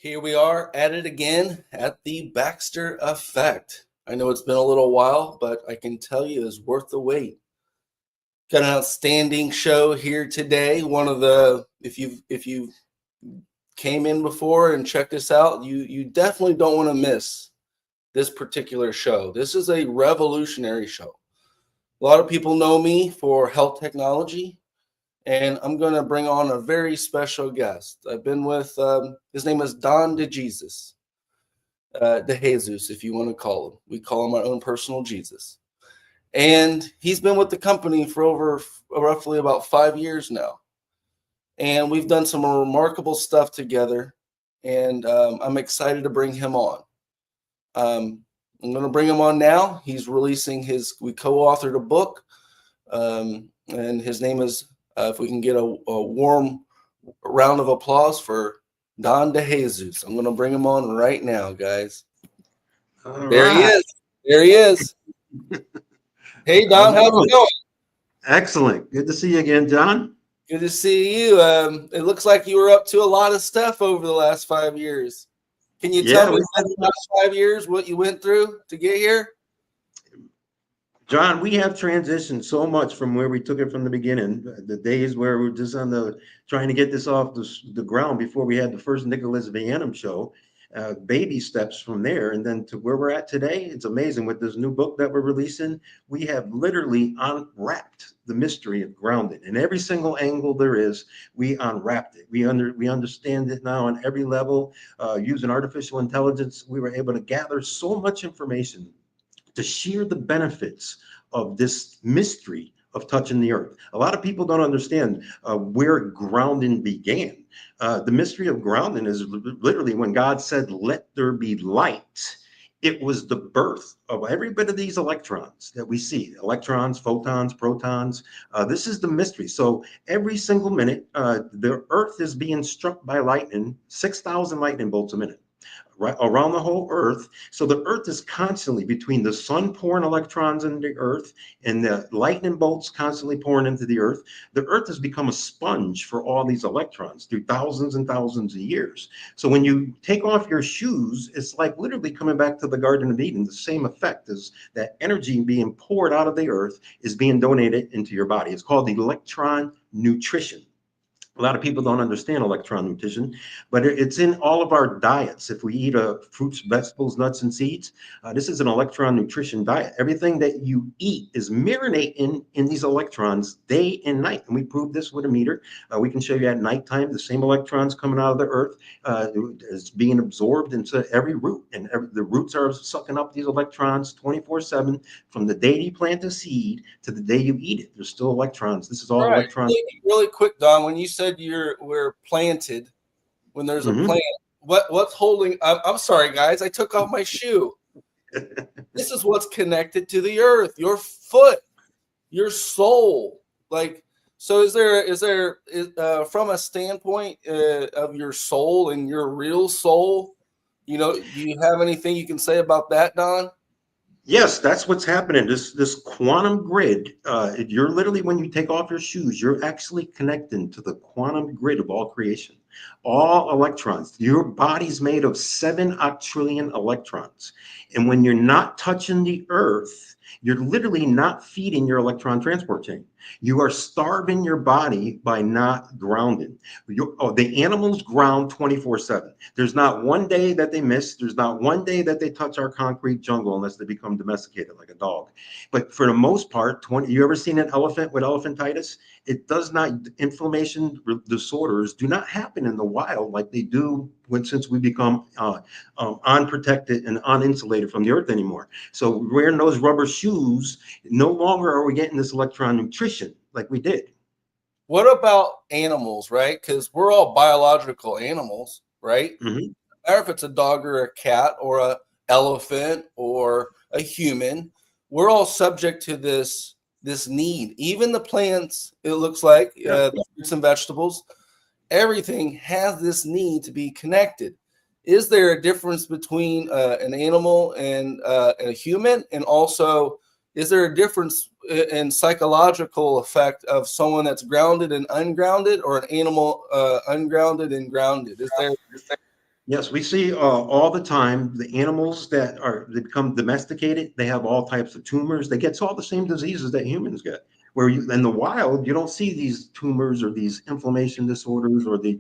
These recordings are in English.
Here we are at it again at the Baxter Effect. I know it's been a little while, but I can tell you it's worth the wait. Got an outstanding show here today. One of the if you came in before and checked us out, you definitely don't want to miss this particular show. This is a revolutionary show. A lot of people know me for health technology, and I'm going to bring on a very special guest. I've been with, his name is Don DeJesus, DeJesus, if you want to call him. We call him our own personal Jesus. And he's been with the company for over roughly about 5 years now. And we've done some remarkable stuff together, and I'm excited to bring him on. I'm going to bring him on now. He's releasing we co-authored a book, and his name is, if we can get a warm round of applause for Don DeJesus. I'm going to bring him on right now, guys. There he is. There he is. Hey, Don, how's it going? Excellent. Good to see you again, John. Good to see you. It looks like you were up to a lot of stuff over the last 5 years. Can you tell me about the last 5 years, what you went through to get here? John, we have transitioned so much from where we took it from the beginning. The days where we were just trying to get this off the ground before we had the first Nicholas Vianum show, baby steps from there. And then to where we're at today, it's amazing with this new book that we're releasing. We have literally unwrapped the mystery of grounding. And every single angle there is, we unwrapped it. We understand it now on every level. Using artificial intelligence, we were able to gather so much information to share the benefits of this mystery of touching the earth. A lot of people don't understand where grounding began. The mystery of grounding is literally when God said, "Let there be light." It was the birth of every bit of these electrons that we see, electrons, photons, protons. This is the mystery. So every single minute, the earth is being struck by lightning, 6,000 lightning bolts a minute. Right around the whole earth. So the earth is constantly between the sun pouring electrons into the earth and the lightning bolts constantly pouring into the earth. The earth has become a sponge for all these electrons through thousands and thousands of years. So when you take off your shoes, it's like literally coming back to the Garden of Eden. The same effect is that energy being poured out of the earth is being donated into your body. It's called electron nutrition. A lot of people don't understand electron nutrition, but it's in all of our diets. If we eat fruits, vegetables, nuts, and seeds, this is an electron nutrition diet. Everything that you eat is marinating in these electrons day and night. And we proved this with a meter. We can show you at nighttime, the same electrons coming out of the earth is being absorbed into every root. And the roots are sucking up these electrons 24/7 from the day you plant a seed to the day you eat it. There's still electrons. This is all electrons. Really quick, Don, when you said we're planted, when there's a plant, what's holding? I'm sorry, guys, I took off my shoe. This is what's connected to the earth: your foot, your soul. Like, so is there from a standpoint of your soul and your real soul, do you have anything you can say about that, Don? Yes, that's what's happening. This quantum grid, you're literally, when you take off your shoes, you're actually connecting to the quantum grid of all creation, all electrons. Your body's made of 7 octillion electrons. And when you're not touching the earth, you're literally not feeding your electron transport chain. You are starving your body by not grounding. The animals ground 24/7. There's not one day that they miss. There's not one day that they touch our concrete jungle unless they become domesticated like a dog. But for the most part, you ever seen an elephant with elephantitis? It does not, inflammation disorders do not happen in the wild like they do since we become unprotected and uninsulated from the earth anymore. So wearing those rubber shoes, no longer are we getting this electron nutrition like we did. What about animals, right? Because we're all biological animals, right? Mm-hmm. Or if it's a dog or a cat or a elephant or a human, we're all subject to this need. Even the plants, it looks like, the fruits and vegetables, everything has this need to be connected. Is there a difference between an animal and a human? And also, is there a difference in psychological effect of someone that's grounded and ungrounded, or an animal ungrounded and grounded? Is there Yes, we see all the time the animals they become domesticated. They have all types of tumors. They get all the same diseases that humans get. Where you in the wild, you don't see these tumors or these inflammation disorders or the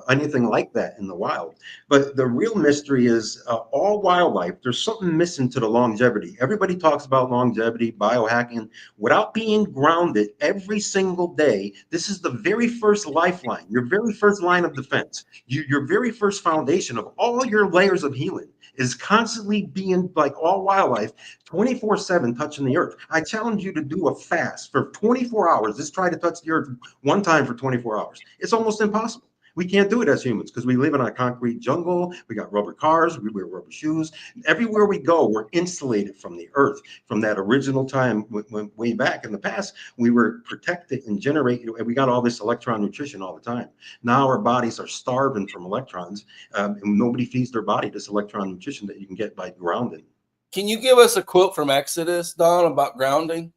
anything like that in the wild. But the real mystery is all wildlife. There's something missing to the longevity. Everybody talks about longevity, biohacking. Without being grounded every single day, this is the very first lifeline, your very first line of defense. Your very first foundation of all your layers of healing is constantly being, like all wildlife, 24/7 touching the earth. I challenge you to do a fast for 24 hours. Just try to touch the earth one time for 24 hours. It's almost impossible. We can't do it as humans because we live in a concrete jungle. We got rubber cars. We wear rubber shoes. Everywhere we go, we're insulated from the earth. From that original time, way back in the past, we were protected and generated. We got all this electron nutrition all the time. Now our bodies are starving from electrons, and nobody feeds their body this electron nutrition that you can get by grounding. Can you give us a quote from Exodus, Don, about grounding?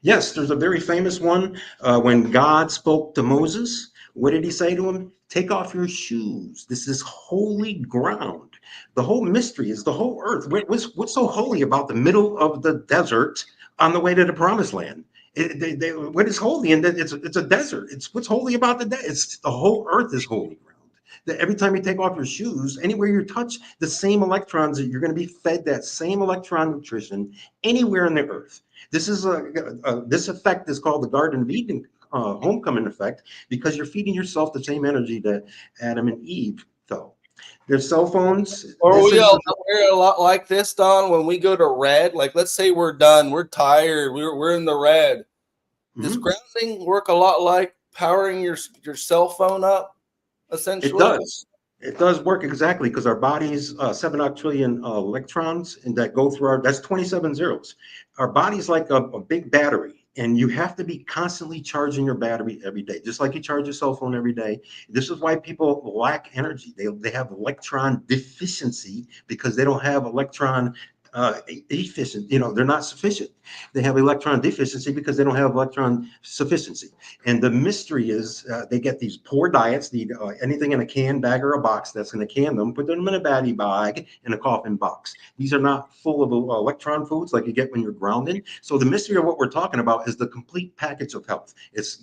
Yes, there's a very famous one. When God spoke to Moses, what did he say to him? Take off your shoes. This is holy ground. The whole mystery is the whole earth. What's so holy about the middle of the desert on the way to the promised land? What is holy? And it's a desert. It's what's holy about the desert. It's the whole earth is holy ground. That every time you take off your shoes, anywhere you touch the same electrons, that you're going to be fed that same electron nutrition anywhere in the earth. This is this effect is called the Garden of Eden homecoming effect because you're feeding yourself the same energy that Adam and Eve felt. Their cell phones. Or This we is all we're a lot like this, Don, when we go to red, like let's say we're done, we're tired, we're in the red. Does mhm. grounding work a lot like powering your cell phone up, It essentially? does. It does work exactly because our body's 7 octillion electrons and that go through that's 27 zeros. Our body's like a big battery, and you have to be constantly charging your battery every day, just like you charge your cell phone every day. This is why people lack energy. They have electron deficiency because they don't have electron efficient, they're not sufficient. They have electron deficiency because they don't have electron sufficiency. And the mystery is they get these poor diets, need anything in a can, bag, or a box that's going to can them, put them in a batty bag, in a coffin box. These are not full of electron foods like you get when you're grounded. So the mystery of what we're talking about is the complete package of health. It's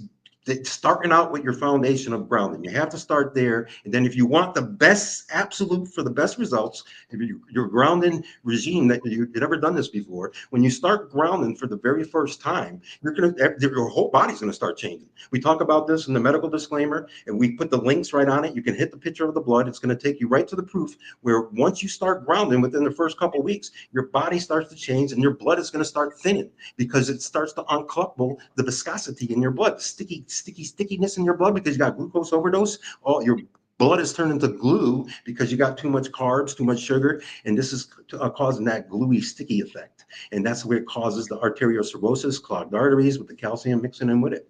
starting out with your foundation of grounding. You have to start there. And then if you want the best, absolute for the best results, if your grounding regime that you've never done this before, when you start grounding for the very first time, your whole body's going to start changing. We talk about this in the medical disclaimer, and we put the links right on it. You can hit the picture of the blood. It's going to take you right to the proof where once you start grounding within the first couple of weeks, your body starts to change and your blood is going to start thinning because it starts to uncouple the viscosity in your blood, stickiness in your blood because you got glucose overdose. All your blood is turned into glue because you got too much carbs, too much sugar, and this is causing that gluey, sticky effect. And that's where it causes the arteriosclerosis, clogged arteries with the calcium mixing in with it.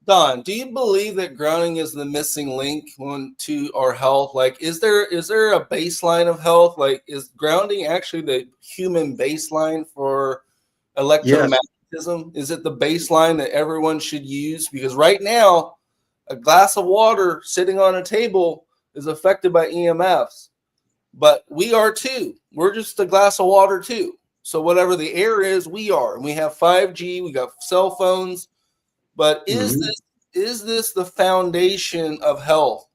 Don, do you believe that grounding is the missing link to our health? Like, is there a baseline of health? Like, is grounding actually the human baseline for Yes. electromagnetism? Is it the baseline that everyone should use? Because right now, a glass of water sitting on a table is affected by EMFs, but we are too. We're just a glass of water too. So whatever the air is, we are. And we have 5G, we got cell phones. But Mhm. is this the foundation of health?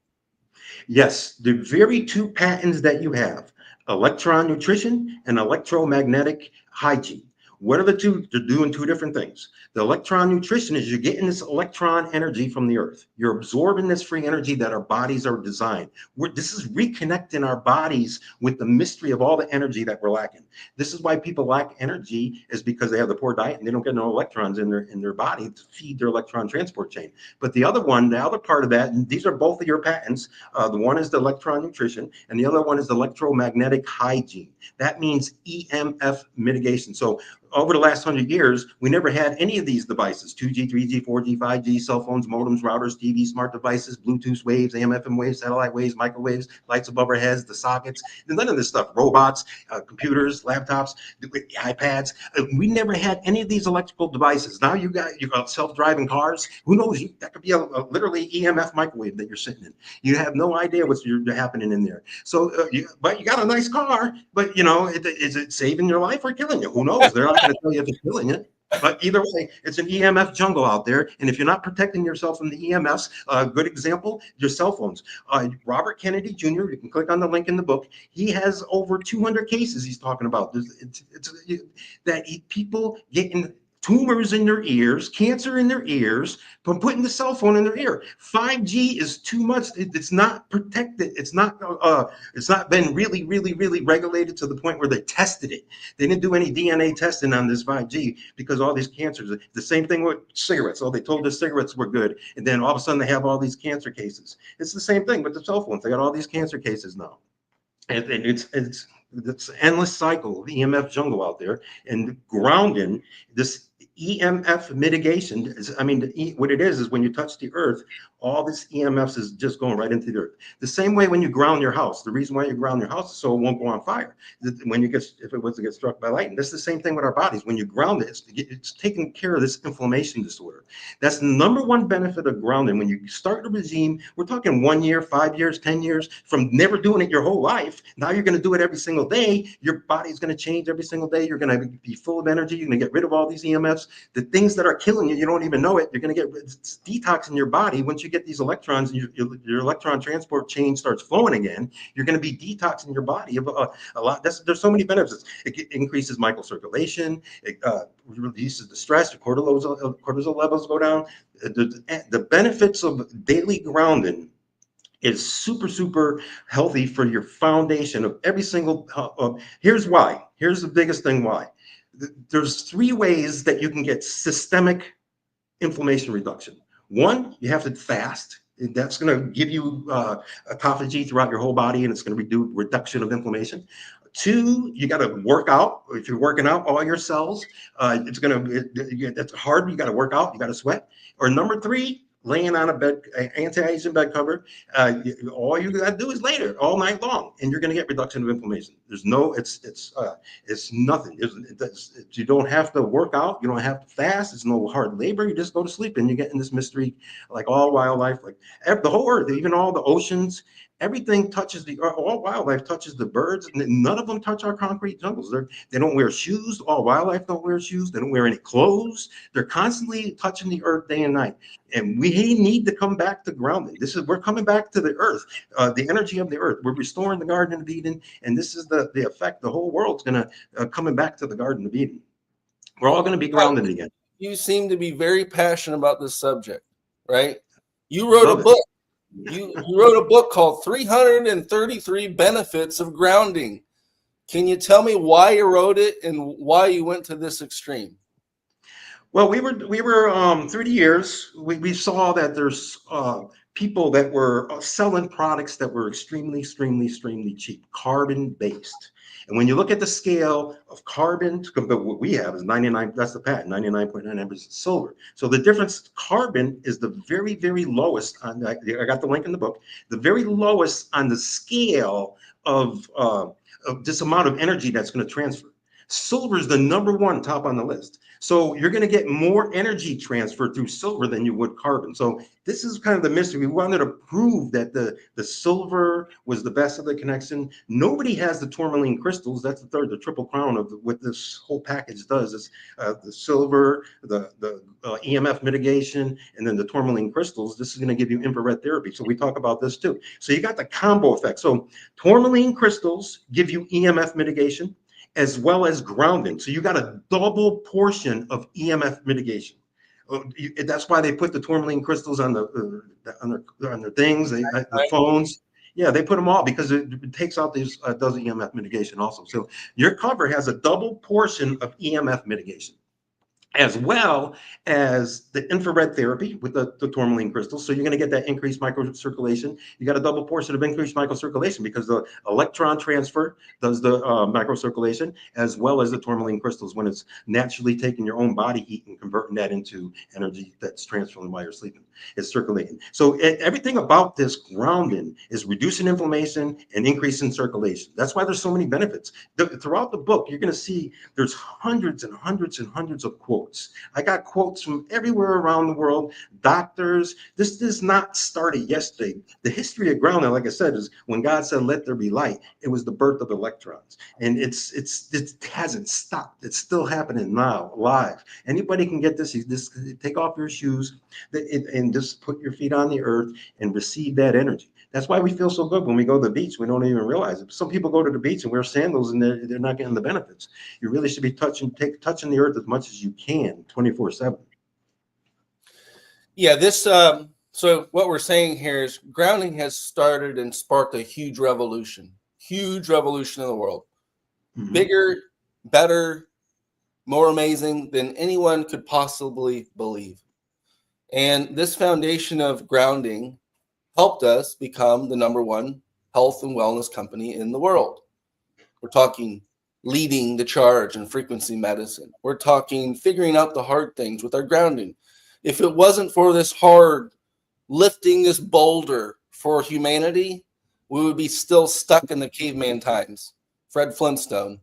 Yes, the very two patents that you have, electron nutrition and electromagnetic hygiene. What are the two? They're doing two different things. The electron nutrition is you're getting this electron energy from the earth. You're absorbing this free energy that our bodies are designed. This is reconnecting our bodies with the mystery of all the energy that we're lacking. This is why people lack energy is because they have the poor diet and they don't get no electrons in their body to feed their electron transport chain. But the other one, the other part of that, and these are both of your patents, the one is the electron nutrition, and the other one is the electromagnetic hygiene. That means EMF mitigation. So over the last 100 years, we never had any of these devices: 2G, 3G, 4G, 5G, cell phones, modems, routers, TV, smart devices, Bluetooth waves, AM, FM waves, satellite waves, microwaves, lights above our heads, the sockets, none of this stuff. Robots, computers, laptops, iPads. We never had any of these electrical devices. Now you got self-driving cars. Who knows? That could be a literally EMF microwave that you're sitting in. You have no idea what's happening in there. So, but you got a nice car. But is it saving your life or killing you? Who knows? They're not going to tell you if it's killing you. But either way, it's an EMF jungle out there. And if you're not protecting yourself from the EMFs, a good example, your cell phones. Robert Kennedy Jr., you can click on the link in the book. He has over 200 cases he's talking about. People getting tumors in their ears, cancer in their ears, from putting the cell phone in their ear. 5G is too much. It's not protected. It's not been really, really, really regulated to the point where they tested it. They didn't do any DNA testing on this 5G because all these cancers. The same thing with cigarettes. Oh, they told us cigarettes were good, and then all of a sudden they have all these cancer cases. It's the same thing with the cell phones. They got all these cancer cases now. And it's endless cycle of EMF jungle out there, and grounding this EMF mitigation is, what it is when you touch the earth, all this EMFs is just going right into the earth. The same way when you ground your house, the reason why you ground your house is so it won't go on fire. If it was to get struck by lightning, that's the same thing with our bodies. When you ground it, it's taking care of this inflammation disorder. That's the number one benefit of grounding. When you start a regime, we're talking 1 year, 5 years, 10 years, from never doing it your whole life. Now you're going to do it every single day. Your body's going to change every single day. You're going to be full of energy. You're going to get rid of all these EMFs. The things that are killing you, you don't even know it. You're going to get detoxing your body. Once you get these electrons, and your electron transport chain starts flowing again, you're going to be detoxing your body of a lot. There's so many benefits. It increases microcirculation. It reduces the stress. Your cortisol levels go down. The benefits of daily grounding is super, super healthy for your foundation of every single. Here's why. Here's the biggest thing why. There's 3 ways that you can get systemic inflammation reduction. 1, you have to fast. That's going to give you autophagy throughout your whole body, and it's going to do reduction of inflammation. 2, you got to work out. If you're working out all your cells, that's hard. You got to work out. You got to sweat. Or number 3, laying on a bed, anti-aging bed cover. All you got to do is lay there all night long, and you're going to get reduction of inflammation. There's no, it's nothing. You don't have to work out. You don't have to fast. It's no hard labor. You just go to sleep, and you get in this mystery, like all wildlife, like the whole earth, even all the oceans. Everything touches all wildlife touches the birds, and none of them touch our concrete jungles. They don't wear shoes. All wildlife don't wear shoes. They don't wear any clothes. They're constantly touching the earth day and night. And we need to come back to grounding. We're coming back to the earth, the energy of the earth. We're restoring the Garden of Eden, and this is the effect. The whole world's gonna coming back to the Garden of Eden. We're all going to be grounded again. You seem to be very passionate about this subject, right? You wrote a book. You wrote a book called 333 Benefits of Grounding. Can you tell me why you wrote it and why you went to this extreme? Well, we were through the years, we saw that there's people that were selling products that were extremely cheap, carbon based. And when you look at the scale of carbon, what we have is 99, that's the patent, 99.99% silver. So the difference, carbon is the very, very lowest on, I got the link in the book, the very lowest on the scale of this amount of energy that's going to transfer. Silver is the number 1 top on the list. So you're going to get more energy transfer through silver than you would carbon. So this is kind of the mystery. We wanted to prove that the silver was the best of the connection. Nobody has the tourmaline crystals. That's the triple crown of what this whole package does. Is the silver, the EMF mitigation, and then the tourmaline crystals. This is going to give you infrared therapy. So we talk about this too. So you got the combo effect. So tourmaline crystals give you EMF mitigation as well as grounding. So you got a double portion of EMF mitigation. That's why they put the tourmaline crystals on their things, the phones. Yeah, they put them all because it takes out these does EMF mitigation also. So your cover has a double portion of EMF mitigation. as well as the infrared therapy with the tourmaline crystals. So you're going to get that increased microcirculation. You got a double portion of increased microcirculation because the electron transfer does the microcirculation, as well as the tourmaline crystals when it's naturally taking your own body heat and converting that into energy that's transferring while you're sleeping. It's circulating. So everything about this grounding is reducing inflammation and increasing circulation. That's why there's so many benefits. Throughout the book, you're going to see there's hundreds and hundreds and hundreds of quotes. I got quotes from everywhere around the world, doctors. This does not started yesterday. The history of grounding, like I said, is when God said, "Let there be light." It was the birth of electrons, and it hasn't stopped. It's still happening now, live. Anybody can get this. You just take off your shoes and just put your feet on the earth and receive that energy. That's why we feel so good when we go to the beach. We don't even realize it. Some people go to the beach and wear sandals and they're not getting the benefits. You really should be touching the earth as much as you can, 24/7. Yeah, this so what we're saying here is grounding has started and sparked a huge revolution in the world. Mhm. Bigger, better, more amazing than anyone could possibly believe. And this foundation of grounding helped us become the number one health and wellness company in the world. We're talking leading the charge in frequency medicine. We're talking figuring out the hard things with our grounding. If it wasn't for this hard lifting this boulder for humanity, we would be still stuck in the caveman times. Fred Flintstone.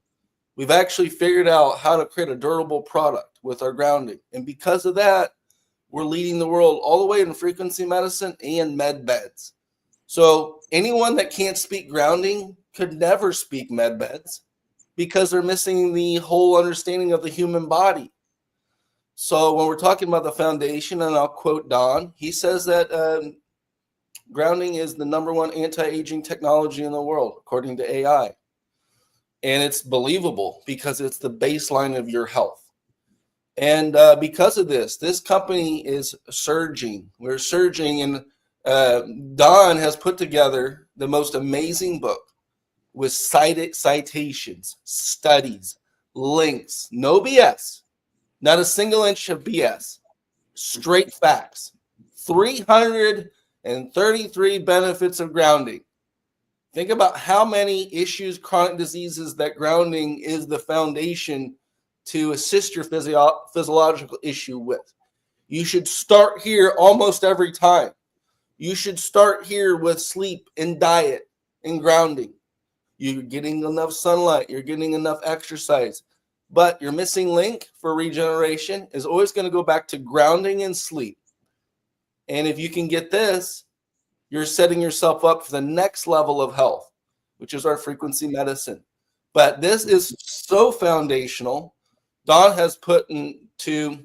We've actually figured out how to create a durable product with our grounding. And because of that, we're leading the world all the way in frequency medicine and med beds. So anyone that can't speak grounding could never speak med beds because they're missing the whole understanding of the human body. So when we're talking about the foundation, and I'll quote Don, he says that grounding is the number one anti-aging technology in the world, according to AI. And it's believable because it's the baseline of your health. And because of this company is surging. We're surging, and Don has put together the most amazing book with cited citations, studies, links, no BS, not a single inch of BS, straight facts. 333 benefits of grounding. Think about how many issues, chronic diseases, that grounding is the foundation to assist your physiological issue with. You should start here almost every time. You should start here with sleep and diet and grounding. You're getting enough sunlight. You're getting enough exercise. But your missing link for regeneration is always going to go back to grounding and sleep. And if you can get this, you're setting yourself up for the next level of health, which is our frequency medicine. But this is so foundational. Don has put into,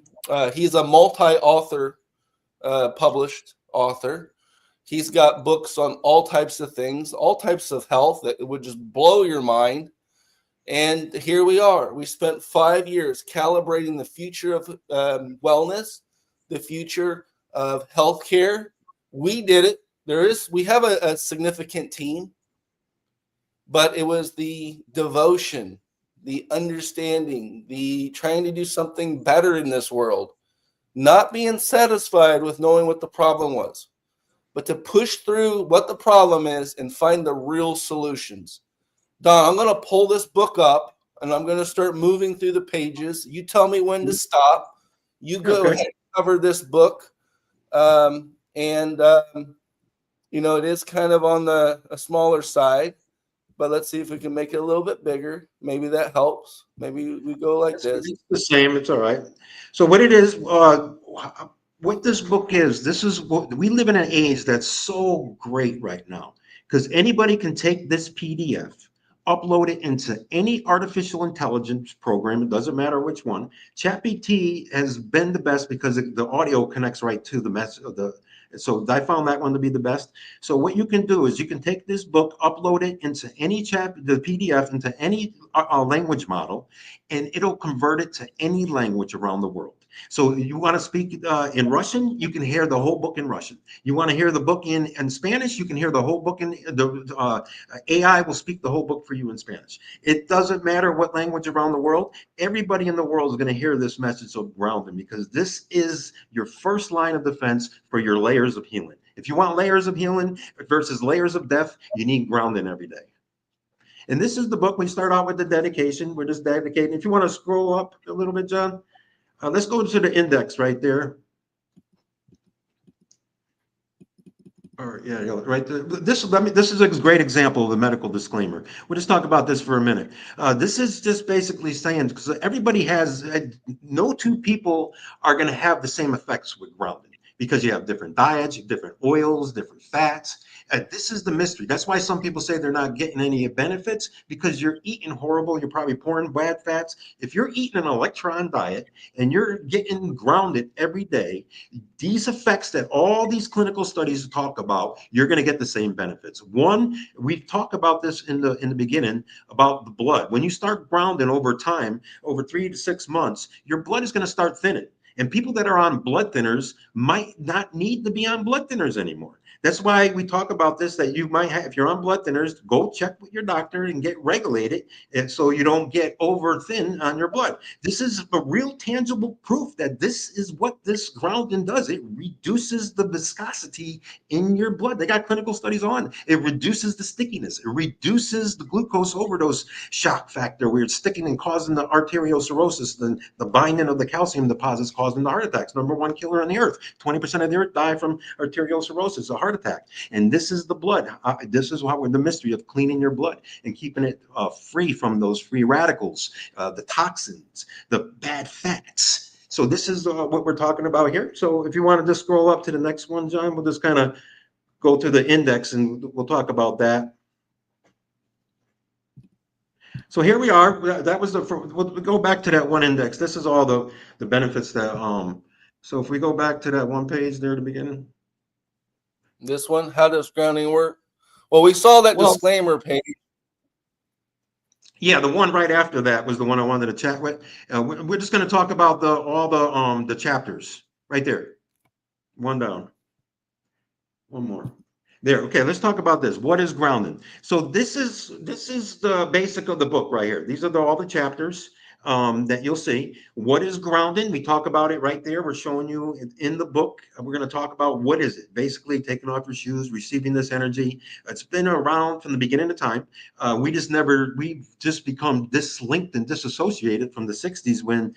he's a multi-author, published author. He's got books on all types of things, all types of health that would just blow your mind. And here we are. We spent 5 years calibrating the future of wellness, the future of healthcare. We did it. We have a significant team, but it was the devotion, the understanding, the trying to do something better in this world, not being satisfied with knowing what the problem was, but to push through what the problem is and find the real solutions. Don, I'm going to pull this book up and I'm going to start moving through the pages. You tell me when to stop. You go ahead and cover this book. It is kind of on a smaller side, but let's see if we can make it a little bit bigger. Maybe that helps. Maybe we go like this. It's the same. It's all right. So what it is, what this book is, this is what we live in an age that's so great right now because anybody can take this PDF, upload it into any artificial intelligence program. It doesn't matter which one. ChatGPT has been the best because the audio connects right to the message of the. So I found that one to be the best. So what you can do is you can take this book, upload it into the PDF into any language model, and it'll convert it to any language around the world. So you want to speak in Russian, you can hear the whole book in Russian. You want to hear the book in Spanish, you can hear the whole book in the AI will speak the whole book for you in Spanish. It doesn't matter what language around the world. Everybody in the world is going to hear this message of grounding, because this is your first line of defense for your layers of healing. If you want layers of healing versus layers of death, you need grounding every day. And this is the book. We start out with the dedication. We're just dedicating. If you want to scroll up a little bit, John, let's go to the index right there. Or yeah, right. This is a great example of the medical disclaimer. We'll just talk about this for a minute. This is just basically saying, because everybody has, no two people are going to have the same effects with grounding, because you have different diets, different oils, different fats. This is the mystery. That's why some people say they're not getting any benefits, because you're eating horrible. You're probably pouring bad fats. If you're eating an electron diet and you're getting grounded every day, these effects that all these clinical studies talk about, you're going to get the same benefits. One, we talked about this in the beginning about the blood. When you start grounding over time, over 3 to 6 months, your blood is going to start thinning. And people that are on blood thinners might not need to be on blood thinners anymore. That's why we talk about this, that you might have, if you're on blood thinners, go check with your doctor and get regulated, and so you don't get over thin on your blood. This is a real tangible proof that this is what this grounding does. It reduces the viscosity in your blood. They got clinical studies on. It reduces the stickiness. It reduces the glucose overdose shock factor, where it's sticking and causing the arteriosclerosis, the binding of the calcium deposits causing the heart attacks. Number one killer on the earth. 20% of the earth die from arteriosclerosis, a heart attack. And this is the blood. This is how the mystery of cleaning your blood and keeping it free from those free radicals, the toxins, the bad fats. So this is what we're talking about here. So if you want to just scroll up to the next one, John, we'll just kind of go to the index and we'll talk about that. So here we are. That was we'll go back to that one index. This is all the benefits that, so if we go back to that one page there at the beginning. This one, how does grounding work? Well, we saw that disclaimer page. Yeah, the one right after that was the one I wanted to chat with. We're just going to talk about all the chapters right there. One down. One more. There. Okay, let's talk about this. What is grounding? So this is the basic of the book right here. These are all the chapters that you'll see. What is grounding? We talk about it right there. We're showing you in the book. We're going to talk about what is it. Basically, taking off your shoes, receiving this energy. It's been around from the beginning of time. We've just become dislinked and disassociated from the 60s when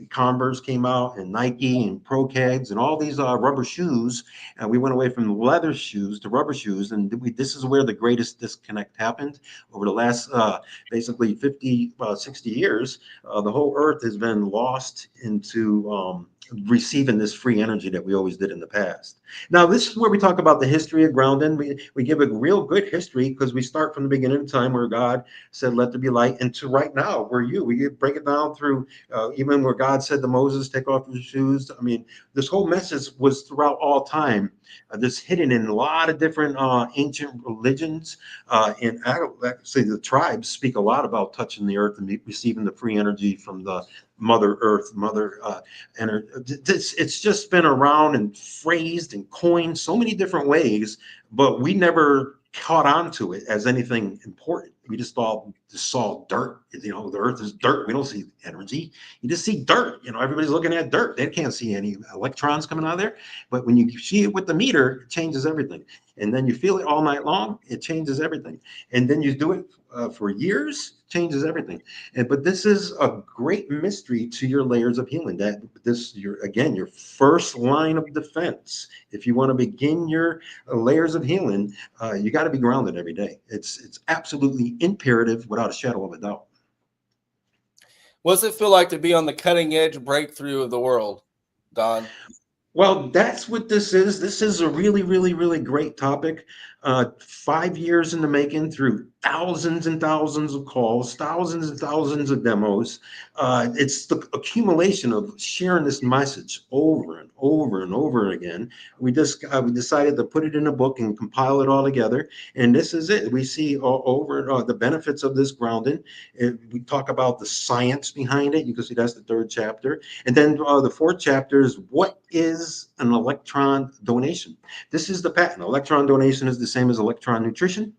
Converse came out and Nike and Pro-Keds and all these rubber shoes. And we went away from leather shoes to rubber shoes. And this is where the greatest disconnect happened over the last basically 50, 60 years. The whole earth has been lost into receiving this free energy that we always did in the past. Now, this is where we talk about the history of grounding. We give a real good history, because we start from the beginning of time where God said, let there be light, and to right now, where we break it down through even where God said to Moses, take off your shoes. I mean, this whole message was throughout all time. This hidden in a lot of different ancient religions. And actually, the tribes speak a lot about touching the earth and receiving the free energy from the Mother Earth, and it's just been around and phrased and coined so many different ways, but we never caught on to it as anything important. We just saw dirt. The earth is dirt. We don't see energy. You just see dirt. Everybody's looking at dirt. They can't see any electrons coming out of there. But when you see it with the meter, it changes everything. And then you feel it all night long, it changes everything. And then you do it for years, changes everything. But this is a great mystery to your layers of healing. That your first line of defense. If you want to begin your layers of healing, you got to be grounded every day. It's absolutely imperative, without a shadow of a doubt. What does it feel like to be on the cutting edge breakthrough of the world, Don? Well, that's what this is. This is a really, really, really great topic. 5 years in the making, through thousands and thousands of calls, thousands and thousands of demos. It's the accumulation of sharing this message over and over and over again. We decided to put it in a book and compile it all together. And this is it. We see over the benefits of this grounding. We talk about the science behind it. You can see that's the third chapter. And then the fourth chapter is, what is an electron donation? This is the patent. Electron donation is the same as electron nutrition.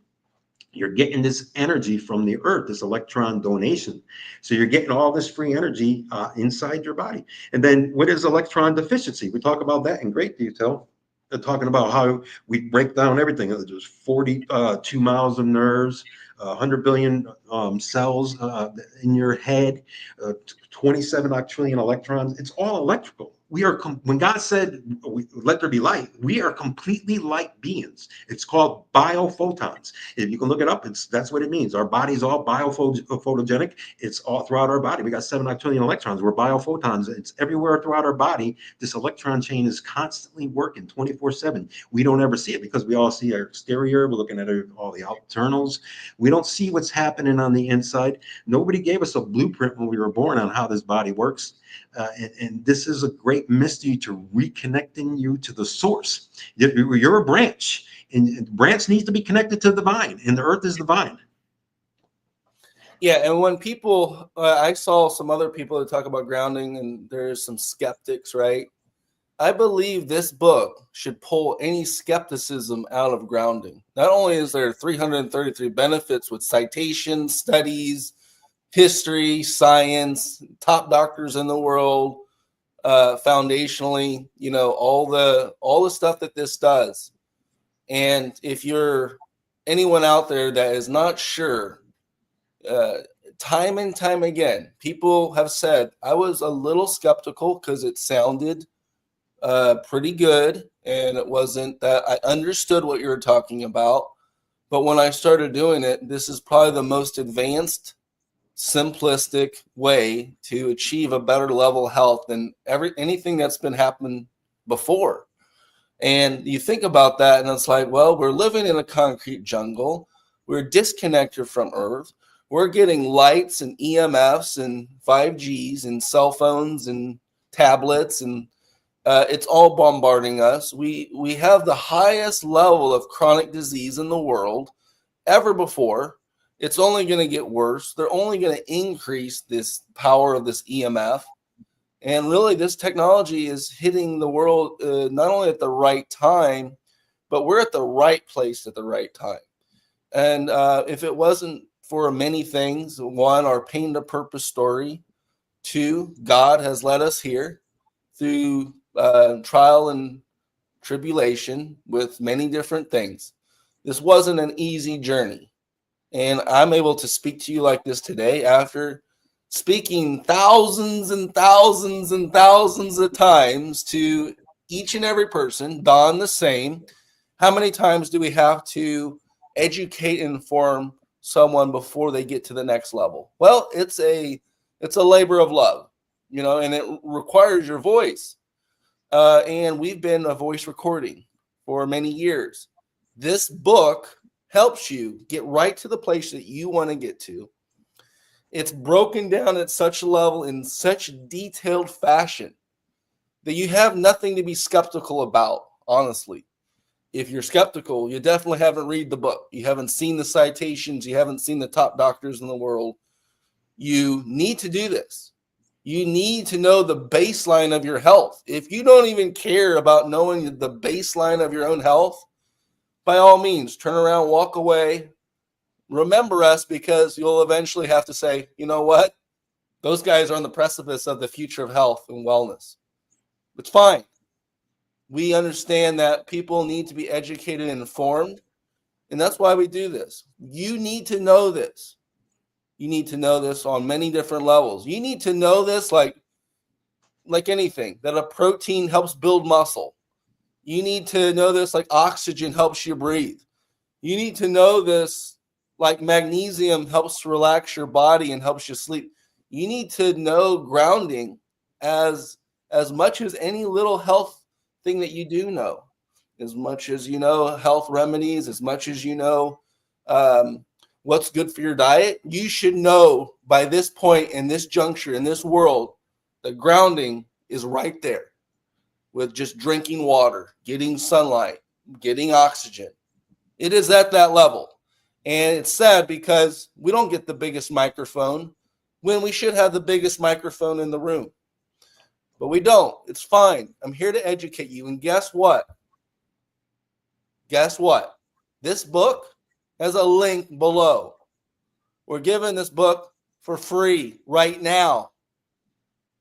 You're getting this energy from the earth, this electron donation. So you're getting all this free energy inside your body. And then what is electron deficiency? We talk about that in great detail. They're talking about how we break down everything. There's 42 miles of nerves, 100 billion cells in your head, 27 octillion electrons. It's all electrical. We are when God said, "Let there be light," we are completely light beings. It's called biophotons. If you can look it up, that's what it means. Our body's all biophotogenic. It's all throughout our body. We got 7 octillion electrons. We're biophotons. It's everywhere throughout our body. This electron chain is constantly working 24/7. We don't ever see it because we all see our exterior. We're looking at all the internals. We don't see what's happening on the inside. Nobody gave us a blueprint when we were born on how this body works. And this is a great mystery to reconnecting you to the source. You're a branch, and the branch needs to be connected to the vine, and the earth is the vine. Yeah, and when people, I saw some other people that talk about grounding, and there's some skeptics, right? I believe this book should pull any skepticism out of grounding. Not only is there 333 benefits with citations, studies, history, science, top doctors in the world, foundationally, all the stuff that this does. And if you're anyone out there that is not sure, time and time again, people have said, I was a little skeptical because it sounded pretty good, and it wasn't that I understood what you were talking about. But when I started doing it, this is probably the most advanced, simplistic way to achieve a better level of health than anything that's been happening before. And you think about that, and it's like, well, we're living in a concrete jungle. We're disconnected from Earth. We're getting lights and EMFs and 5Gs and cell phones and tablets, and it's all bombarding us. We have the highest level of chronic disease in the world ever before. It's only going to get worse. They're only going to increase this power of this EMF. And really, this technology is hitting the world not only at the right time, but we're at the right place at the right time. And if it wasn't for many things, one, our pain to purpose story, two, God has led us here through trial and tribulation with many different things. This wasn't an easy journey. And I'm able to speak to you like this today after speaking thousands and thousands and thousands of times to each and every person, Don the same. How many times do we have to educate and inform someone before they get to the next level? Well, it's a labor of love, and it requires your voice. And we've been a voice recording for many years. This book helps you get right to the place that you want to get to. It's broken down at such a level in such detailed fashion that you have nothing to be skeptical about, honestly. If you're skeptical, you definitely haven't read the book. You haven't seen the citations. You haven't seen the top doctors in the world. You need to do this. You need to know the baseline of your health. If you don't even care about knowing the baseline of your own health, by all means, turn around, walk away. Remember us, because you'll eventually have to say, you know what? Those guys are on the precipice of the future of health and wellness. It's fine. We understand that people need to be educated and informed, and that's why we do this. You need to know this. You need to know this on many different levels. You need to know this like anything, that a protein helps build muscle. You need to know this like oxygen helps you breathe. You need to know this like magnesium helps relax your body and helps you sleep. You need to know grounding as much as any little health thing that you do know. as much as you know health remedies, as much as you know what's good for your diet, you should know by this point in this juncture in this world that grounding is right there with just drinking water, getting sunlight, getting oxygen. It is at that level. And it's sad because we don't get the biggest microphone when we should have the biggest microphone in the room. But we don't. It's fine. I'm here to educate you. And guess what? Guess what? This book has a link below. We're giving this book for free right now.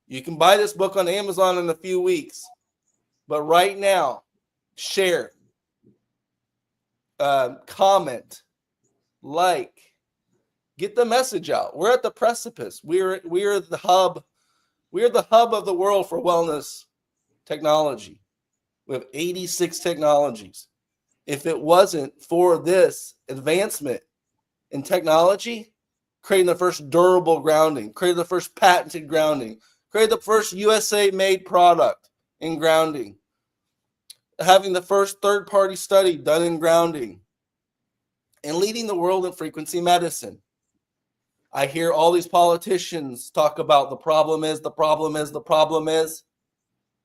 You can buy this book on Amazon in a few weeks. But right now, share, comment, like, get the message out. We're at the precipice. We are the hub. We are the hub of the world for wellness technology. We have 86 technologies. If it wasn't for this advancement in technology, creating the first durable grounding, creating the first patented grounding, creating the first USA-made product in grounding, having the first third-party study done in grounding, and leading the world in frequency medicine. I hear all these politicians talk about the problem is.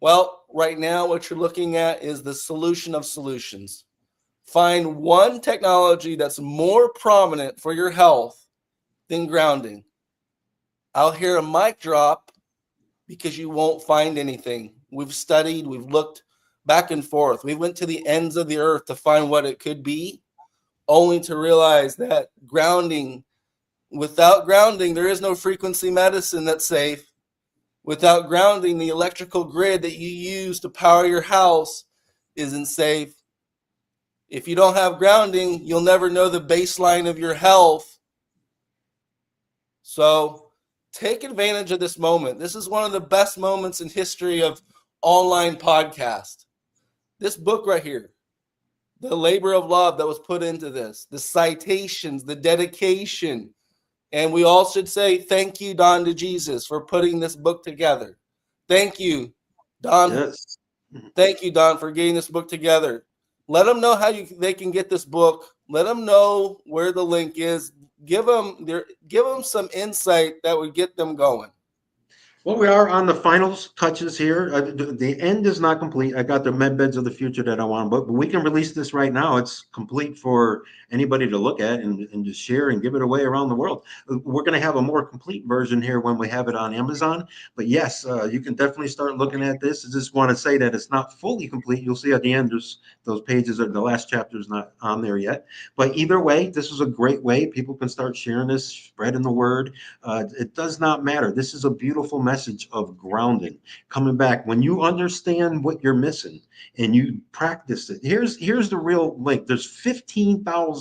Well, right now what you're looking at is the solution of solutions. Find one technology that's more prominent for your health than grounding. I'll hear a mic drop because you won't find anything. We've studied, we've looked back and forth. We went to the ends of the earth to find what it could be, only to realize that without grounding, there is no frequency medicine that's safe. Without grounding, the electrical grid that you use to power your house isn't safe. If you don't have grounding, you'll never know the baseline of your health. So take advantage of this moment. This is one of the best moments in history of online podcast. This book right here, the labor of love that was put into this, the citations, the dedication. And we all should say, thank you, Don DeJesus, for putting this book together. Thank you, Don. Yes. Thank you, Don, for getting this book together. Let them know how they can get this book. Let them know where the link is. Give them some insight that would get them going. Well, we are on the final touches here. The end is not complete. I got the med beds of the future that I want, but we can release this right now. It's complete for anybody to look at and just share and give it away around the world. We're going to have a more complete version here when we have it on Amazon. But yes, you can definitely start looking at this. I just want to say that it's not fully complete. You'll see at the end, there's those pages, the last chapter is not on there yet. But either way, this is a great way. People can start sharing this, spreading the word. It does not matter. This is a beautiful message of grounding. Coming back, when you understand what you're missing and you practice it, here's the real link. There's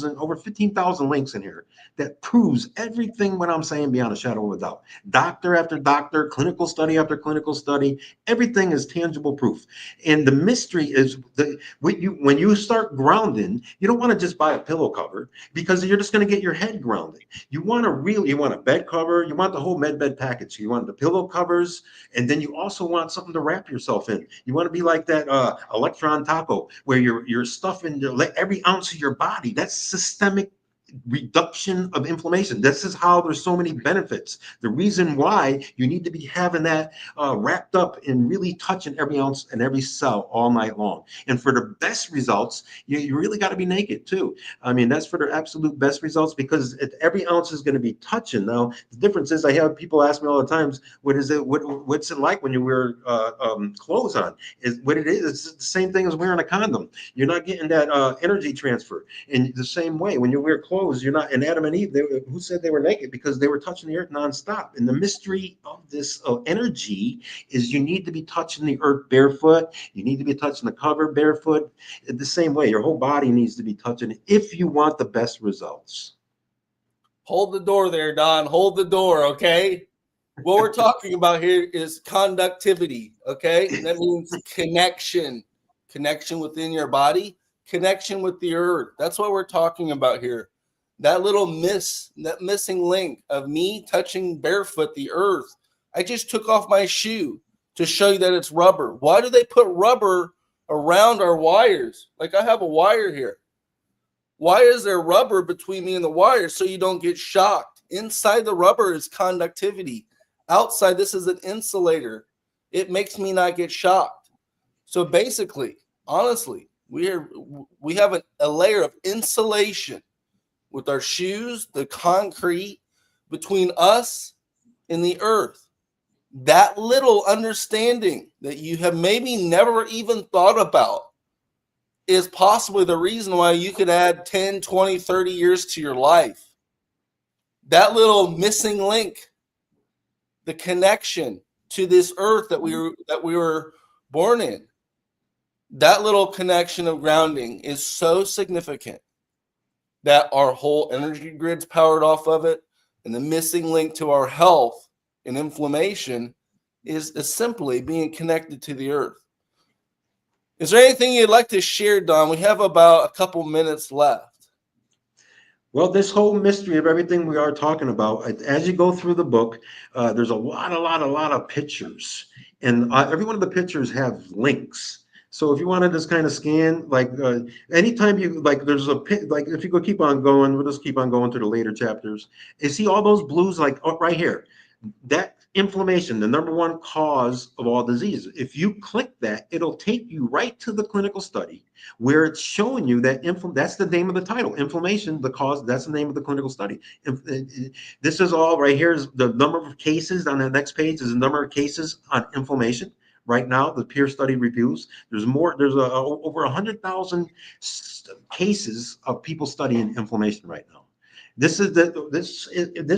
over 15,000 links in here that proves everything what I'm saying beyond a shadow of a doubt. Doctor after doctor, clinical study after clinical study, everything is tangible proof. And the mystery is when you start grounding, you don't want to just buy a pillow cover because you're just going to get your head grounded. You want a bed cover, you want the whole med bed package. You want the pillow covers, and then you also want something to wrap yourself in. You want to be like that electron taco where you're stuffing every ounce of your body. That's systemic reduction of inflammation. This is how there's so many benefits. The reason why you need to be having that wrapped up and really touching every ounce and every cell all night long. And for the best results, you really got to be naked too. I mean, that's for the absolute best results because every ounce is going to be touching. Now, the difference is I have people ask me all the times, what's it like when you wear clothes on? It's the same thing as wearing a condom. You're not getting that energy transfer. In the same way, when you wear clothes, you're not. And Adam and Eve, who said they were naked? Because they were touching the earth nonstop. And the mystery of this energy is you need to be touching the earth barefoot. You need to be touching the cover barefoot. The same way, your whole body needs to be touching it if you want the best results. Hold the door there, Don. Hold the door, okay? What we're talking about here is conductivity, okay? That means connection within your body, connection with the earth. That's what we're talking about here. That missing link of me touching barefoot the earth. I just took off my shoe to show you that it's rubber. Why do they put rubber around our wires. Like I have a wire here. Why is there rubber between me and the wire? So you don't get shocked. Inside the rubber is conductivity. Outside, this is an insulator. It makes me not get shocked. So basically, honestly, we have a layer of insulation with our shoes, the concrete between us and the earth. That little understanding that you have maybe never even thought about is possibly the reason why you could add 10, 20, 30 years to your life. That little missing link, the connection to this earth that we were born in, that little connection of grounding is so significant that our whole energy grid's powered off of it, and the missing link to our health and inflammation is simply being connected to the earth. Is there anything you'd like to share, Don? We have about a couple minutes left. Well, this whole mystery of everything we are talking about, as you go through the book, there's a lot of pictures, and every one of the pictures have links. So if you want to just kind of scan, like anytime you like, there's a like if you go keep on going, we'll just keep on going to the later chapters. You see all those blues, like right here, that inflammation, the number one cause of all disease. If you click that, it'll take you right to the clinical study where it's showing you that that's the name of the title, inflammation, the cause. That's the name of the clinical study. This is all right here. Is the number of cases on the next page is the number of cases on inflammation. Right now, the peer study reviews. There's more. There's over 100,000 cases of people studying inflammation right now. This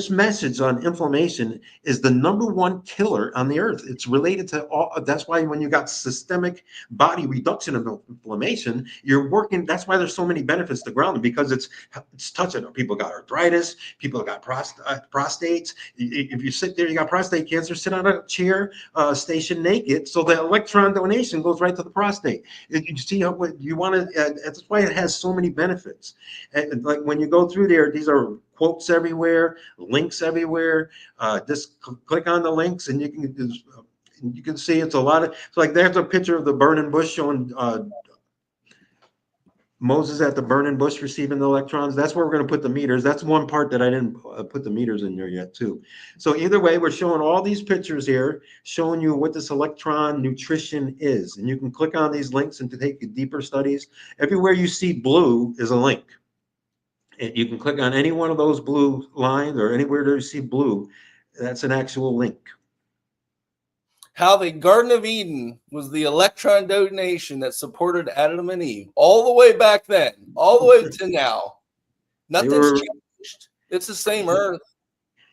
message on inflammation is the number one killer on the earth. It's related to all. That's why when you got systemic body reduction of inflammation, you're working. That's why there's so many benefits to grounding, because it's touching. People got arthritis. People got prostates. If you sit there, you got prostate cancer. Sit on a chair, station naked, so the electron donation goes right to the prostate. You see how what you want to. That's why it has so many benefits. And like when you go through there, these are quotes everywhere, links everywhere. Just click on the links, and you can see it's a lot of. It's like there's a picture of the burning bush showing Moses at the burning bush receiving the electrons. That's where we're going to put the meters. That's one part that I didn't put the meters in there yet too. So either way, we're showing all these pictures here, showing you what this electron nutrition is, and you can click on these links and to take deeper studies. Everywhere you see blue is a link. You can click on any one of those blue lines, or anywhere that you see blue, that's an actual link. How the Garden of Eden was the electron donation that supported Adam and Eve all the way back then, all the way to now. Nothing's changed. It's the same earth.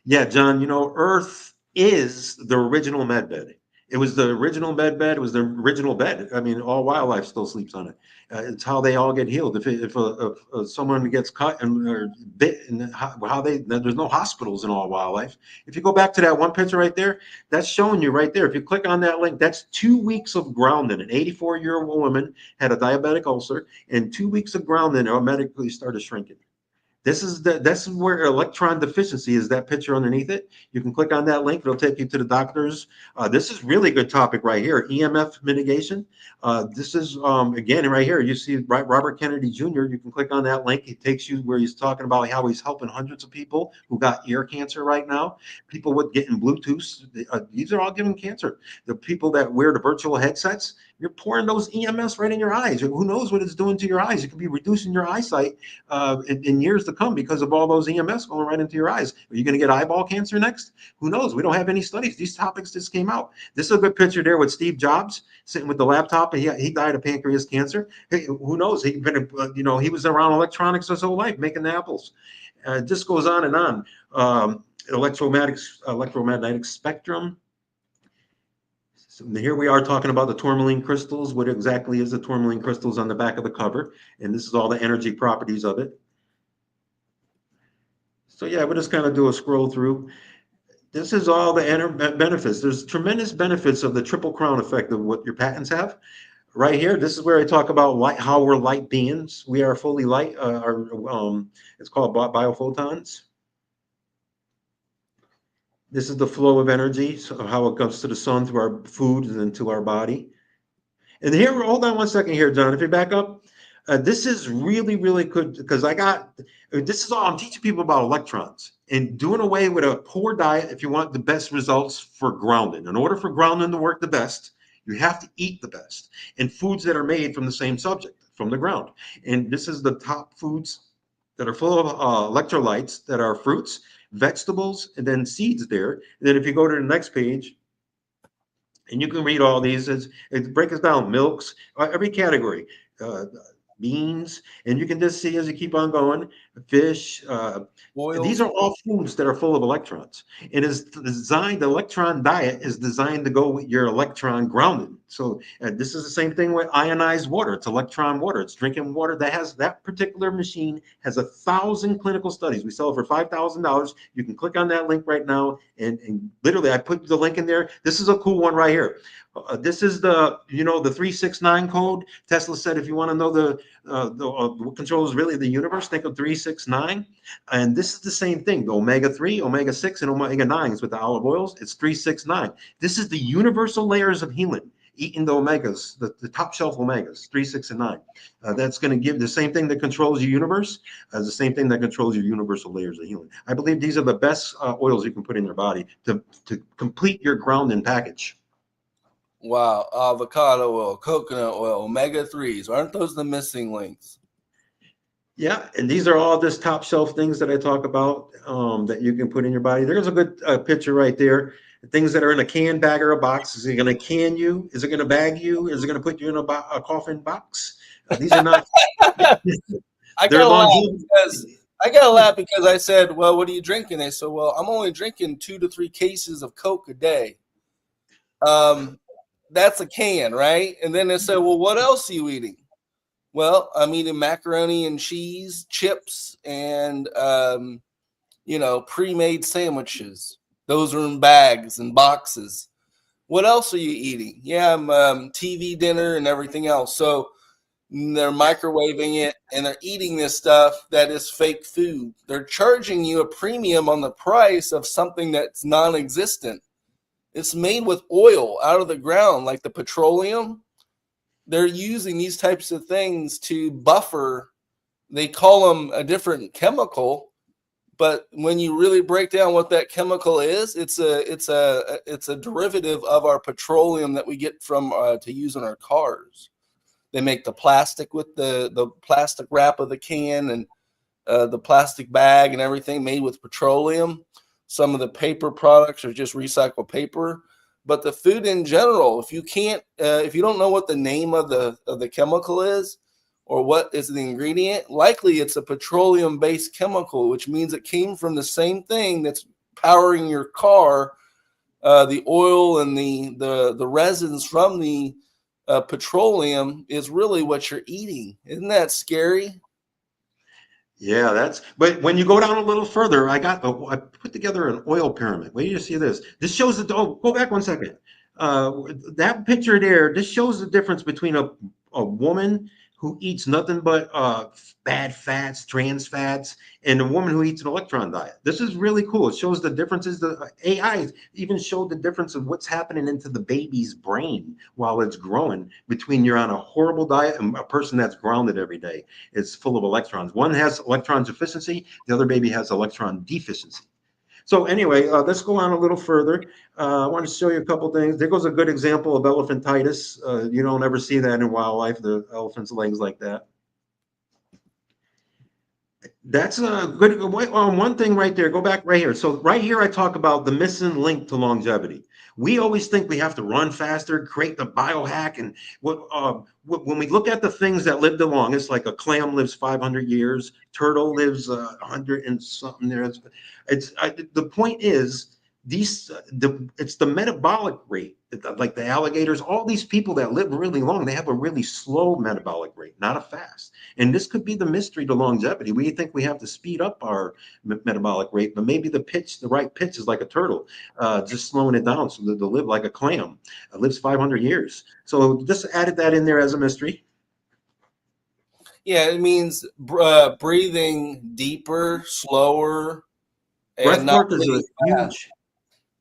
Yeah, John, Earth is the original medbed. It was the original medbed. It was the original bed. I mean, all wildlife still sleeps on it. It's how they all get healed. If someone gets cut and or bit, and there's no hospitals in all wildlife. If you go back to that one picture right there, that's showing you right there. If you click on that link, that's 2 weeks of grounding. An 84-year-old woman had a diabetic ulcer, and 2 weeks of grounding automatically started shrinking. This is where electron deficiency is, that picture underneath it. You can click on that link. It'll take you to the doctors. This is really good topic right here, EMF mitigation. This is, again, right here, you see Robert Kennedy Jr. You can click on that link. It takes you where he's talking about how he's helping hundreds of people who got ear cancer right now. People with getting Bluetooth. These are all giving cancer. The people that wear the virtual headsets, you're pouring those EMFs right in your eyes. Who knows what it's doing to your eyes? It could be reducing your eyesight in years to come because of all those EMFs going right into your eyes. Are you going to get eyeball cancer next? Who knows? We don't have any studies. These topics just came out. This is a good picture there with Steve Jobs sitting with the laptop, and he died of pancreas cancer. Hey, who knows? He was around electronics his whole life, making the apples. It just goes on and on. Electromagnetic spectrum. So here we are talking about the tourmaline crystals. What exactly is the tourmaline crystals on the back of the cover? And this is all the energy properties of it. So yeah, we'll just kind of do a scroll through. This is all the benefits. There's tremendous benefits of the triple crown effect of what your patents have. Right here, this is where I talk about light, how we're light beings. We are fully light. It's called biophotons. This is the flow of energy, so how it comes to the sun through our food and then to our body. And here, hold on one second here, John. If you back up, this is really, really good because this is all I'm teaching people about electrons and doing away with a poor diet if you want the best results for grounding. In order for grounding to work the best, you have to eat the best and foods that are made from the same subject, from the ground. And this is the top foods that are full of electrolytes that are fruits, vegetables, and then seeds there. And then if you go to the next page, and you can read all these. It breaks down milks, every category, uh, beans, and you can just see as you keep on going, fish. These Oils. are all foods that are full of electrons. It is designed. The electron diet is designed to go with your electron grounding. So this is the same thing with ionized water. It's electron water. It's drinking water that has that particular machine has 1,000 clinical studies. We sell it for $5,000. You can click on that link right now, and literally, I put the link in there. This is a cool one right here. This is the 369 code. Tesla said if you want to know what controls really the universe, think of 369. And this is the same thing. The omega-3, omega-6, and omega-9s with the olive oils. It's 369. This is the universal layers of healing. Eating the omegas, the top shelf omegas, 3, 6, and 9. That's going to give the same thing that controls your universe as the same thing that controls your universal layers of healing. I believe these are the best oils you can put in your body to complete your grounding package. Wow, avocado oil, coconut oil, omega-3s. Aren't those the missing links? Yeah, and these are all just top shelf things that I talk about that you can put in your body. There's a good picture right there. Things that are in a can, bag, or a box. Is it going to can you? Is it going to bag you? Is it going to put you in a coffin box? These are not. I They're gotta longevity. laugh because I said, "Well, what are you drinking?" They said, "Well, I'm only drinking 2 to 3 cases of Coke a day." That's a can, right? And then they said, "Well, what else are you eating?" Well, I'm eating macaroni and cheese, chips, and pre-made sandwiches. Those are in bags and boxes. What else are you eating? Yeah, I'm TV dinner and everything else. So they're microwaving it and they're eating this stuff that is fake food. They're charging you a premium on the price of something that's non-existent. It's made with oil out of the ground, like the petroleum. They're using these types of things to buffer. They call them a different chemical, but when you really break down what that chemical is, it's a derivative of our petroleum that we get from to use in our cars. They make the plastic with the plastic wrap of the can and the plastic bag and everything made with petroleum. Some of the paper products are just recycled paper. But the food in general, if you don't know what the name of the chemical is or what is the ingredient, likely it's a petroleum-based chemical, which means it came from the same thing that's powering your car. The oil and the resins from the petroleum is really what you're eating. Isn't that scary? Yeah, but when you go down a little further, I put together an oil pyramid. Wait till you see this. This shows go back one second. That picture there, this shows the difference between a woman who eats nothing but bad fats, trans fats, and a woman who eats an electron diet. This is really cool. It shows the differences. The AI even showed the difference of what's happening into the baby's brain while it's growing between you're on a horrible diet and a person that's grounded every day. It's full of electrons. One has electron deficiency, the other baby has electron deficiency. So anyway, let's go on a little further. I want to show you a couple things. There goes a good example of elephantitis. You don't ever see that in wildlife, the elephant's legs like that. That's a good one thing right there. Go back right here. So right here, I talk about the missing link to longevity. We always think we have to run faster, create the biohack, and when we look at the things that live the longest, like a clam lives 500 years, turtle lives 100 and something. The point is it's the metabolic rate. Like the alligators, all these people that live really long, they have a really slow metabolic rate, not a fast. And this could be the mystery to longevity. We think we have to speed up our metabolic rate, but maybe the right pitch is like a turtle, just slowing it down so that they'll live like a clam. It lives 500 years. So just added that in there as a mystery. Yeah, it means breathing deeper, slower, and Breath not work is a really fast. huge.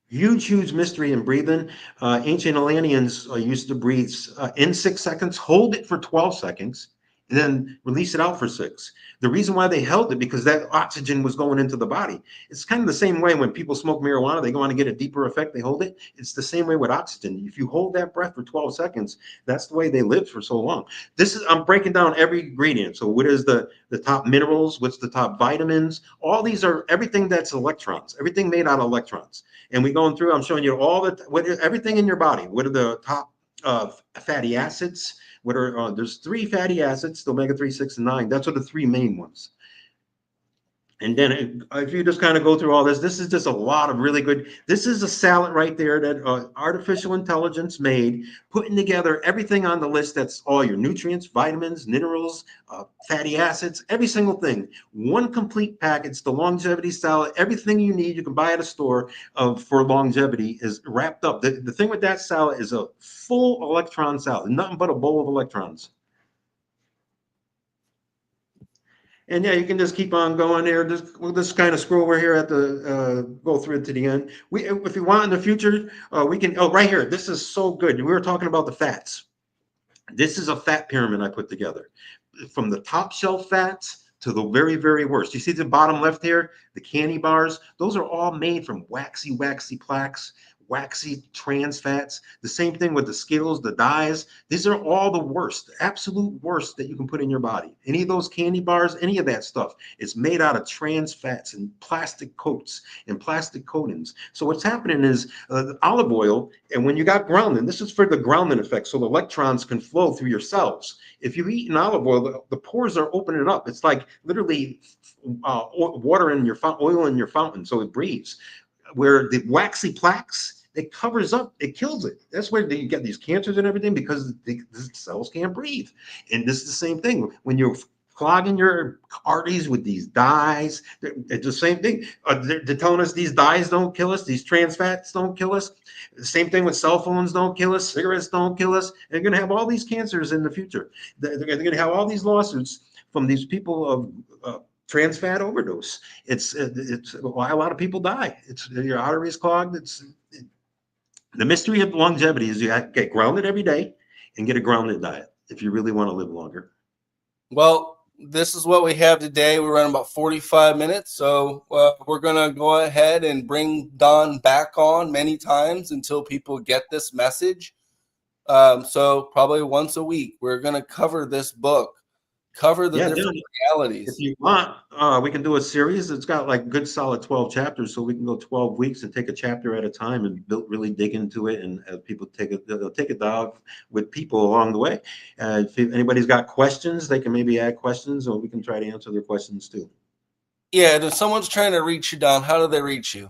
Huge mystery in breathing. Ancient Atlanteans used to breathe in 6 seconds, hold it for 12 seconds, and then release it out for six. The reason why they held it because that oxygen was going into the body. It's kind of the same way when people smoke marijuana, they go on to get a deeper effect, they hold it. It's the same way with oxygen. If you hold that breath for 12 seconds, that's the way they lived for so long. I'm breaking down every ingredient. So what is the top minerals? What's the top vitamins? All these are everything that's electrons, everything made out of electrons. And we going through, I'm showing you everything in your body. What are the top fatty acids? There's three fatty acids, the omega-3, 6, and 9. That's what the three main ones. And then if you just kind of go through all this is just a lot of really good. This is a salad right there that artificial intelligence made, putting together everything on the list. That's all your nutrients, vitamins, minerals, fatty acids, every single thing. One complete package, the longevity salad, everything you need you can buy at a store for longevity is wrapped up. The thing with that salad is a full electron salad, nothing but a bowl of electrons. And yeah, you can just keep on going there. We'll just kind of scroll over here at the go through it to the end. If you want in the future, we can. Oh, right here. This is so good. We were talking about the fats. This is a fat pyramid I put together, from the top shelf fats to the very worst. You see the bottom left here, the candy bars. Those are all made from waxy plaques, waxy trans fats. The same thing with the Skittles, the dyes. These are all the worst, the absolute worst that you can put in your body. Any of those candy bars, any of that stuff, it's made out of trans fats and plastic coats and plastic coatings. So what's happening is olive oil, and when you got grounding, this is for the grounding effect, so the electrons can flow through your cells. If you eat an olive oil, the pores are opening up. It's like literally water in your oil in your fountain, so it breathes. Where the waxy plaques, it covers up, it kills it. That's where you get these cancers and everything, because the cells can't breathe. And this is the same thing when you're clogging your arteries with these dyes. It's the same thing. They're telling us these dyes don't kill us, these trans fats don't kill us. The same thing with cell phones don't kill us, cigarettes don't kill us. They're going to have all these cancers in the future. They're going to have all these lawsuits from these people of trans fat overdose. It's why a lot of people die. It's your arteries clogged. The mystery of longevity is you have to get grounded every day and get a grounded diet if you really want to live longer. Well, this is what we have today. We're running about 45 minutes, so we're going to go ahead and bring Don back on many times until people get this message. So probably once a week, we're going to cover this book, cover the different realities. If you want, we can do a series. It's got like good solid 12 chapters, so we can go 12 weeks and take a chapter at a time and really dig into it. And people they'll take a dive with people along the way. If anybody's got questions, they can maybe add questions, or we can try to answer their questions too. Yeah, and if someone's trying to reach you, Don, how do they reach you?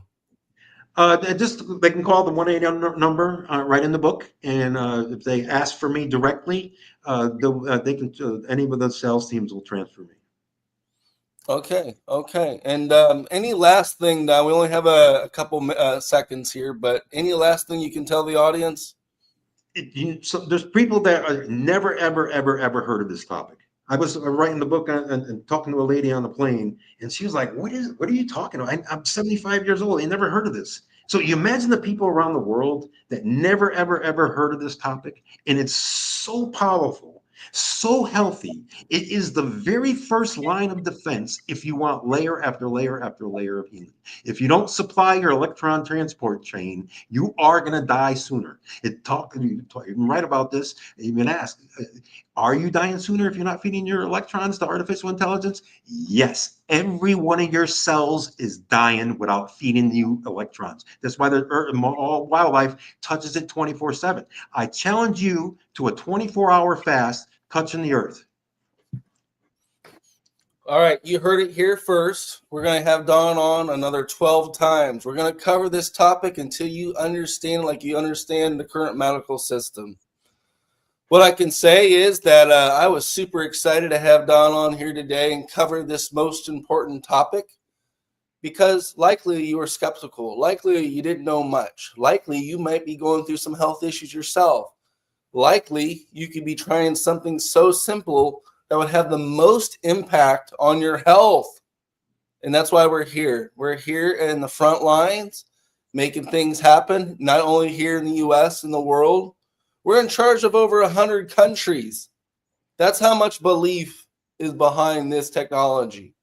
They can call the 1-800 number right in the book, and if they ask for me directly, they can. Any of the sales teams will transfer me. Okay. And any last thing, Don? We only have a couple seconds here, but any last thing you can tell the audience? So there's people that are never ever heard of this topic. I was writing the book and talking to a lady on the plane, and she was like, what are you talking about? I'm 75 years old. I never heard of this. So you imagine the people around the world that never ever heard of this topic, and it's so powerful, so healthy. It is the very first line of defense if you want layer after layer after layer of healing. If you don't supply your electron transport chain, you are going to die sooner. You can write about this. You can ask, are you dying sooner if you're not feeding your electrons to artificial intelligence? Yes. Every one of your cells is dying without feeding you electrons. That's why all wildlife touches it 24/7. I challenge you to a 24-hour fast touching the earth. All right, you heard it here first. We're going to have Don on another 12 times. We're going to cover this topic until you understand like you understand the current medical system. What I can say is that I was super excited to have Don on here today and cover this most important topic, because likely you were skeptical. Likely you didn't know much. Likely you might be going through some health issues yourself. Likely you could be trying something so simple that would have the most impact on your health. And that's why we're here. We're here in the front lines, making things happen, not only here in the U.S. and the world. We're in charge of over 100 countries. That's how much belief is behind this technology.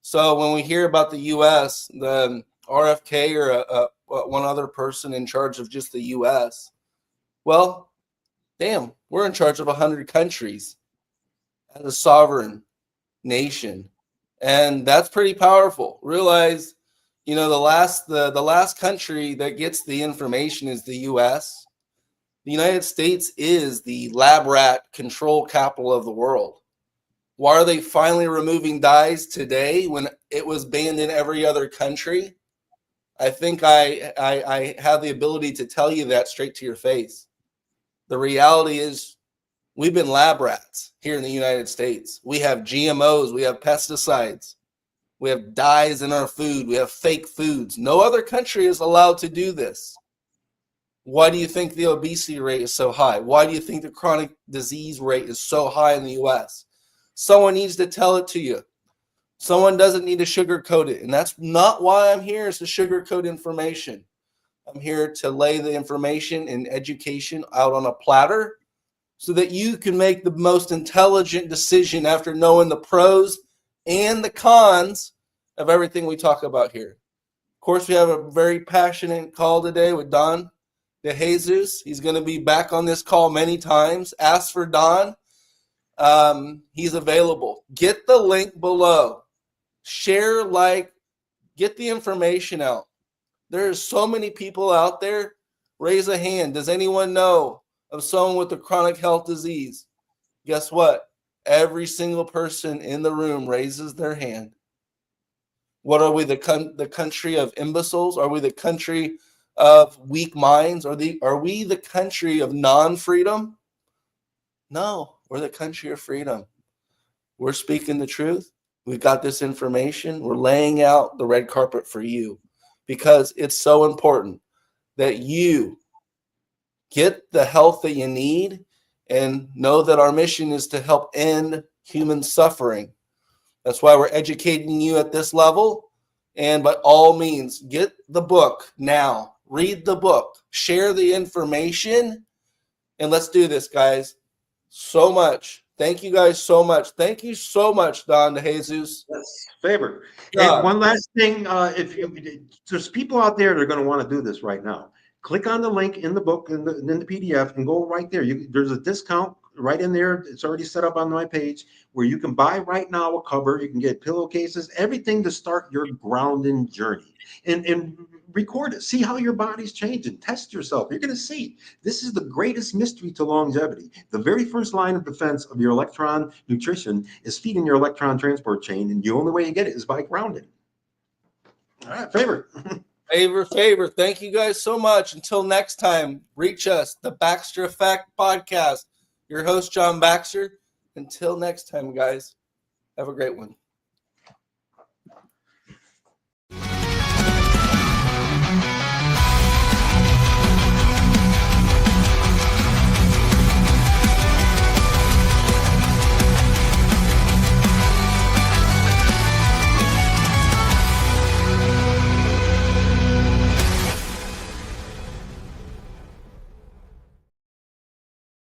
So when we hear about the U.S., the RFK or one other person in charge of just the U.S., well, damn, we're in charge of 100 countries as a sovereign nation. And that's pretty powerful. Realize, the last country that gets the information is the U.S. The United States is the lab rat control capital of the world. Why are they finally removing dyes today when it was banned in every other country? I think I have the ability to tell you that straight to your face. The reality is we've been lab rats here in the United States. We have GMOs, we have pesticides, we have dyes in our food, we have fake foods. No other country is allowed to do this. Why do you think the obesity rate is so high? Why do you think the chronic disease rate is so high in the U.S.? Someone needs to tell it to you. Someone doesn't need to sugarcoat it. And that's not why I'm here, is to sugarcoat information. I'm here to lay the information and education out on a platter so that you can make the most intelligent decision after knowing the pros and the cons of everything we talk about here. Of course, we have a very passionate call today with Don DeJesus. He's going to be back on this call many times. Ask for Don. He's available. Get the link below. Share, get the information out. There's so many people out there. Raise a hand. Does anyone know of someone with a chronic health disease? Guess what? Every single person in the room raises their hand. What are we, the country of imbeciles? Are we the country of weak minds? Are we the country of non-freedom? No, we're the country of freedom. We're speaking the truth. We've got this information. We're laying out the red carpet for you because it's so important that you get the health that you need and know that our mission is to help end human suffering. That's why we're educating you at this level. And by all means, get the book now. Read the book. Share the information. And let's do this, guys. So much. Thank you guys so much. Thank you so much, Don DeJesus. Yes, favor. And one last thing, if there's people out there that are going to want to do this right now, click on the link in the book, in the PDF, and go right there. There's a discount right in there. It's already set up on my page where you can buy right now a cover. You can get pillowcases, everything to start your grounding journey. And record it. See how your body's changing. Test yourself. You're going to see. This is the greatest mystery to longevity. The very first line of defense of your electron nutrition is feeding your electron transport chain, and the only way you get it is by grounding. All right, favor. Favor. Thank you guys so much. Until next time, reach us, the Baxter Effect Podcast. Your host, John Baxter. Until next time, guys, have a great one.